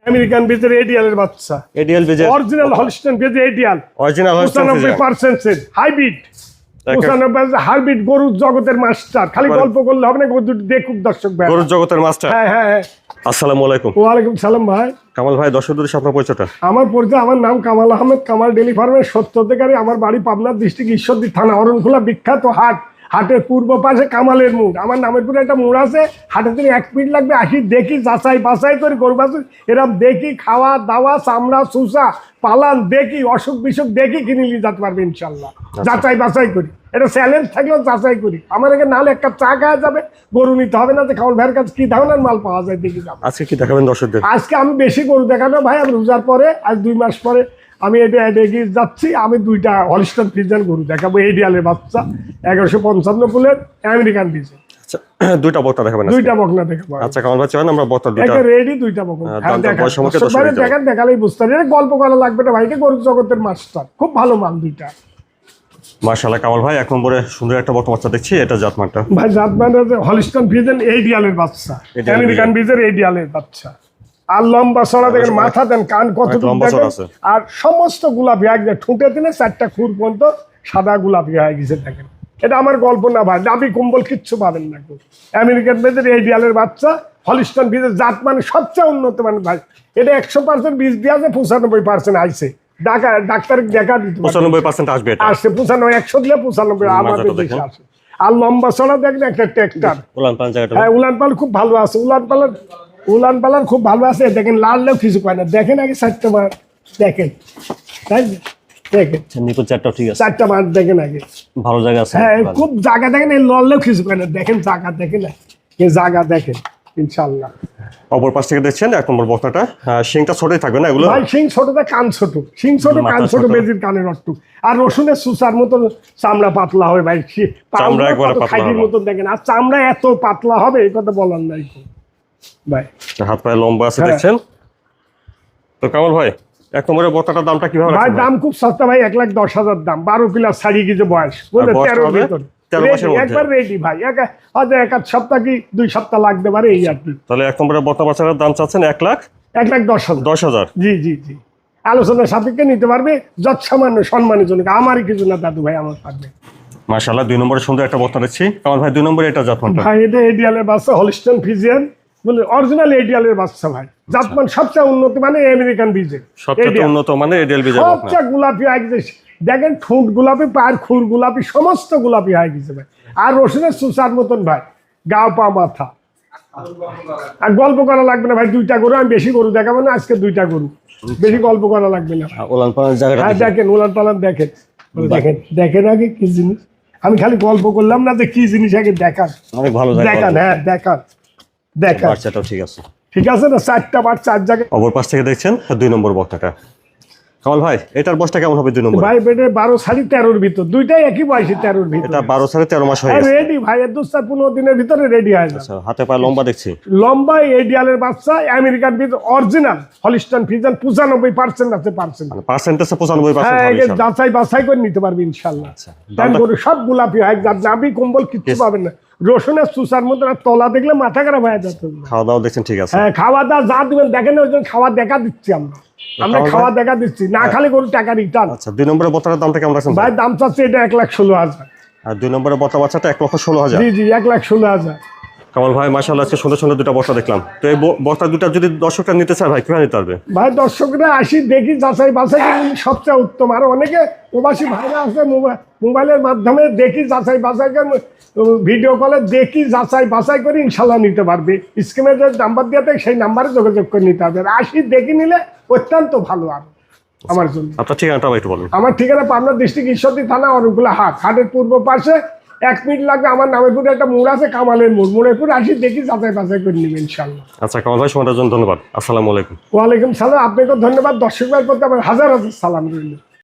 American বীজের এডিএলের বাচ্চা, ADL বীজের অরিজিনাল হলস্টাইন বীজের এডিএল, অরিজিনাল হলস্টাইন 95% এর হাইব্রিড, 95% হাইব্রিড গরুর জগতের মাস্টার। খালি গল্প করলে হবে না, গরু দুটো দেখুক দর্শক ভাই। গরুর জগতের মাস্টার। হ্যাঁ হ্যাঁ হ্যাঁ। আসসালামু আলাইকুম। ওয়ালাইকুম সালাম ভাই। কামাল ভাই, দর্শকদের সাথে আপনার পরিচয়টা। আমার পরিচয়, আমার নাম কামাল আহমেদ, কামাল ডেলি ফার্মের সত্যতাকারী। আমার বাড়ি পাবনা ডিস্ট্রিক্ট ঈশ্বরদী থানা, অরণখোলা বিখ্যাত হাট। হাটের পূর্ব পাশে কামালের মোড়। আমার নামের পরে একটা মোড় আছে। হাটের থেকে 1 মিনিট লাগবে, আসি দেখি যাচাই বাছাই করি গরু বাছুর এরকম দেখি, খাওয়া দাওয়া চামড়া চুষা পালান দেখি, অসুখ বিসুখ দেখি, কিনে নিয়ে যেতে পারবে ইনশাল্লাহ। যাচাই বাছাই করি, এটা চ্যালেঞ্জ থাকলেও যাচাই করি। আমার এখানে নাহলে এক কাপ চা খাওয়া যাবে, গরু নিতে হবে না। যে কামাল ভাইয়ের কাছে কি ধরনের মাল পাওয়া যায় দেখি যাবো। আজকে কি দেখাবেন দর্শকদের? আজকে আমি বেশি গরু দেখানো ভাই, আমি রোজার পরে আজ 2 মাস পরে আমি এটা এগিয়ে যাচ্ছি। আমি 2টা হলস্টাইন ফ্রিজিয়ান গরু দেখাবো, এডিএলের বাচ্চা, 1155 ফুলের আমেরিকান বীজের। আচ্ছা, 2টা বক্তা দেখাবেন? 2টা বকনা দেখাবো। আচ্ছা কামাল ভাই, চলেন আমরা বক্তা 2টা রেডি, 2টা বকনা দেখেন, দেখালেই বুঝতে পারবেন। এটা গল্প করা লাগবে না ভাইকে, গরু জগতের মাস্টার, খুব ভালো মাল 2টা। মাশাআল্লাহ কামাল ভাই, 1 নম্বরে সুন্দর একটা বক্তা বাচ্চা দেখছি। এটা জাতমানটা ভাই, জাতমানটা হলস্টাইন ফ্রিজিয়ান এডিএলের বাচ্চা, আমেরিকান বীজের এডিএলের বাচ্চা। আর লম্বা চড়া দেখেন, মাথা দেন, কান কতটুকু দেখেন, আর সমস্ত গোলাপি একদম ঠুঁটে দিলে 4টা খুর পর্যন্ত সাদা গোলাপি হয়ে গেছে দেখেন। এটা আমার গল্প না ভাই, দাবি কম্বল কিচ্ছু পাবেন না। আমেরিকান বীজের এডিএলের বাচ্চা, হলস্টাইন বীজের জাত, মানে সবচেয়ে উন্নত মানে ভাই। এটা 100% বীজ দিয়ে আছে, 95% আইছে। ডাক্তার দেখা দিতে 95% আসবে, এটা আসছে 95, 100 দিলে 95 আমাদের দেশে আসে। আর লম্বা চড়া দেখেন, একটা ট্র্যাক্টর। হ্যাঁ, উলান পাল খুব ভালো আছে, উলান পালার খুব ভালো আছে। দেখেন লাললেও কিছু পায় না, দেখেন আগে 4টা মাঠ দেখেন, তাই দেখেন নিকুল 4টা ঠিক আছে, 4টা মাঠ দেখেন আগে, ভালো জায়গা আছে। হ্যাঁ খুব জায়গা দেখেন, এই লড়লেও কিছু পায় না, দেখেন জায়গা দেখেন, এই জায়গা দেখেন ইনশাআল্লাহ। অপর পাশ থেকে দেখছেন 1 নম্বর বক্তাটা, শিংটা ছোটই থাকবে না এগুলো? ভাই শিং ছোটটা, কান ছোট, শিং ছোট, কান ছোট, বেজির কানের অট্টু। আর রসুনের সুসার মতো চামড়া পাতলা হবে ভাই, চামড়া একবারে পাতলা খাইটির মতো দেখেন। আর চামড়া এত পাতলা হবে, এই কথা বলার নাই ভাই। হাত পায়ে লম্বা আছে দেখছেন তো। কামাল ভাই, 1 নম্বরের বক্তাটার দামটা কিভাবে ভাই? দাম খুব সস্তা ভাই, 1,10,000 দাম। 12 প্লাস ছাড়িয়ে গেছে বয়স, বুঝলেন? 13 ভিতর একবার রেডি ভাই। হয়তো 1 সপ্তাহ কি 2 সপ্তাহ লাগতে পারে, এই আর কি। তাহলে 1 নম্বরের বক্তা বাচ্চাটার দাম চাচ্ছেন 1,10,000। জি জি জি, আলোচনার সাপেক্ষে নিতে পারবে, যত সামান্য সম্মানের জন্য। আমারই কিছু না দাদু ভাই, আমার পারবে। মাশাআল্লাহ, 2 নম্বরে সুন্দর একটা বক্তা দেখছি। কামাল ভাই, 2 নম্বরে এটা জাতমানটা? ভাই এটা এডিএলের বাচ্চা, হলস্টাইন ফ্রিজিয়ান, বলে অরিজিনাল এডিএলের বাচ্চা ভাই। জাতমান সবচেয়ে উন্নত মানে আমেরিকান বীজের, সবচেয়ে উন্নত মানে এডিএল বীজের। সবচেয়ে গোলাপি হয়ে গেছে দেখেন, ঠোঁট গোলাপি, পায়ের খুর গোলাপি, সমস্ত গোলাপি হয়ে গেছে ভাই। আর রসুনের সুসার মতন ভাই, গাও পা মাথা। আর গল্প করা লাগবে না ভাই, 2টা গরু। আমি বেশি গরু দেখাবো না আজকে, 2টা গরু, বেশি গল্প করা লাগবে না। উলান পালান জায়গাটা দেখেন, উলান পালান দেখেন, দেখেন দেখেন আগে কি জিনিস। আমি খালি গল্প করলাম না, যে কি জিনিস আগে দেখান, অনেক ভালো দেখান। হ্যাঁ দেখান দেখান, বাচ্চাটাও ঠিক আছে, ঠিক আছে না? 4টা বার 4 জায়গায়। অপর পাশ থেকে দেখছেন 2 নম্বর বক্তাটা। কামাল ভাই, এটার বয়সটা কেমন হবে 2 নম্বর? ভাই বেটে 12 সাড়ে 13 ভিতর, 2টাই একই বয়সী, 13 ভিতর। এটা 12 সাড়ে 13 মাস হয়ে গেছে, রেডি ভাই। 2-15 দিনের ভিতরে রেডি হয়ে যাবে। আচ্ছা, হাতে পায়ে লম্বা দেখছি, লম্বা এডিএলের বাচ্চা, আমেরিকান বীজ, অরিজিনাল হলস্টাইন ফ্রিজিয়ান, 95% আছে, পার্সেন্টেজে 95%। হ্যাঁ, যাচাই বাছাই করে নিতে পারবে ইনশাআল্লাহ। তাই গরু সব গোলাপি হয়, নাভি কম্বল কিচ্ছু পাবেন না। রসুনের সুসার মতো তলা দেখলে মাথা খারাপ হয়ে যেত। খাওয়া দাওয়া দেখছেন ঠিক আছে? হ্যাঁ, খাওয়া দাওয়া যা দিবেন দেখেন, ওই জন্য খাওয়া দেখা দিচ্ছি আমরা খাওয়া দেখা দিচ্ছি, না খালি গরু টাকা রিটার্ন। আচ্ছা, 2 নম্বরের বক্তার দামটা কেমন রাখছেন ভাই? দাম চাচ্ছে এটা 1,16,000। আর 2 নম্বরের বক্তা বাচ্চাটা 1,16,000। জি জি, 1,16,000। কামাল ভাই, মাশাআল্লাহ, আজকে সুন্দর সুন্দর 2টা বক্তা দেখলাম। তো এই বক্তা 2টা যদি দর্শকরা নিতে চায় ভাই, কিভাবে নিতে পারবে? ভাই দর্শকরা আসি দেখি, যাচাই বাছাই সবচেয়ে উত্তম। আর অনেকে প্রবাসী ভাইরা আছে, মোবাইলের মাধ্যমে দেখি যাচাই বাছাই করে, ভিডিও কলে দেখি যাচাই বাছাই করে ইনশাল্লাহ নিতে পারবে। স্ক্রিনে যে নাম্বার দিয়ে থাকে সেই নাম্বারে যোগাযোগ করে নিতে হবে। আর আসি দেখি নিলে অত্যন্ত ভালো আর আমার জন্য। আপনার ঠিকানাটা একটু বলুন। আমার ঠিকানা পাবনা ডিস্ট্রিক্ট ঈশ্বরদী থানা, অরণখোলা হাট। হাটের পূর্ব পাশে 1 মিনিট লাগবে। আমার নামের পরে একটা মোড় আছে, কামালের মোড়। মোড়ের পরে আসি দেখি যাচাই বাছাই করে নেবে ইনশাল্লাহ। আচ্ছা কামাল ভাই, সময়টার জন্য ধন্যবাদ। আসসালামু আলাইকুম। ওয়ালাইকুম সালাম। আপনাকেও ধন্যবাদ। দর্শক ভাইয়ের প্রতি আমার হাজার হাজার সালাম রইল।